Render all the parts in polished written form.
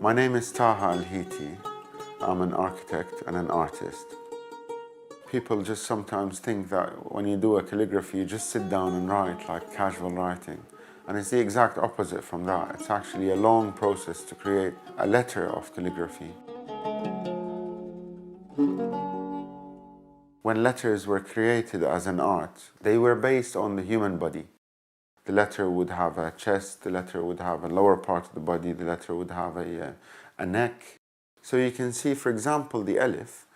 My name is Taha Al-Hiti. I'm an architect and an artist. People just sometimes think that when you do a calligraphy, you just sit down and write like casual writing. And it's the exact opposite from that. It's actually a long process to create a letter of calligraphy. When letters were created as an art, they were based on the human body. The letter would have a chest, the letter would have a lower part of the body, the letter would have a neck. So you can see, for example, the alif,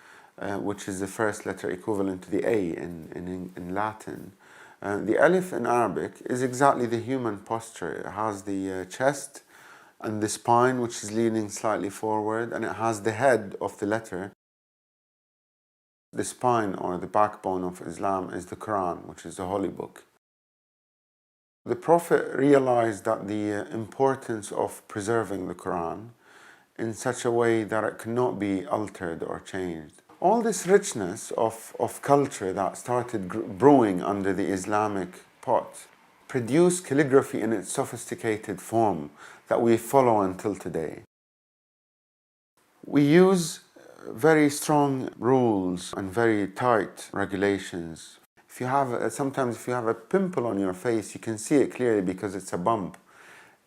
which is the first letter equivalent to the A in Latin. The alif in Arabic is exactly the human posture. It has the chest and the spine, which is leaning slightly forward, and it has the head of the letter. The spine or the backbone of Islam is the Quran, which is the holy book. The Prophet realized that the importance of preserving the Quran in such a way that it cannot be altered or changed. All this richness of culture that started brewing under the Islamic pot produced calligraphy in its sophisticated form that we follow until today. We use very strong rules and very tight regulations. Sometimes if you have a pimple on your face, you can see it clearly because it's a bump.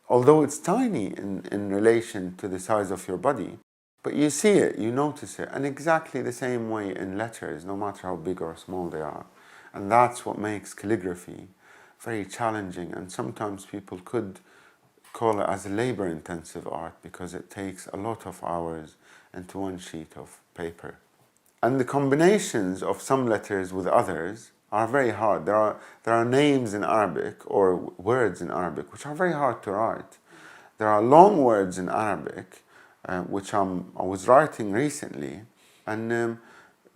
Although it's tiny in relation to the size of your body, but you see it, you notice it, and exactly the same way in letters, no matter how big or small they are. And that's what makes calligraphy very challenging, and sometimes people could call it as a labor-intensive art because it takes a lot of hours into one sheet of paper. And the combinations of some letters with others are very hard. There are names in Arabic or words in Arabic which are very hard to write. There are long words in Arabic which I was writing recently, and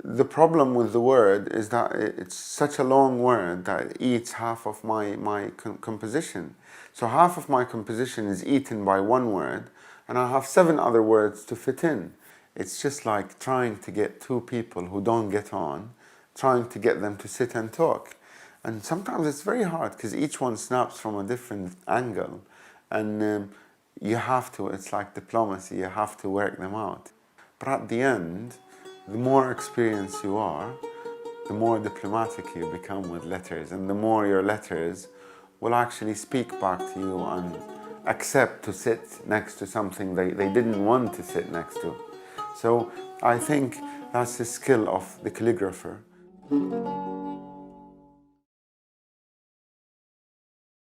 the problem with the word is that it's such a long word that it eats half of my composition. So half of my composition is eaten by one word, and I have 7 other words to fit in. It's just like trying to get 2 people who don't get on, trying to get them to sit and talk. And sometimes it's very hard because each one snaps from a different angle, and you have to, it's like diplomacy, you have to work them out. But at the end, the more experienced you are, the more diplomatic you become with letters, and the more your letters will actually speak back to you and accept to sit next to something they didn't want to sit next to. So I think that's the skill of the calligrapher.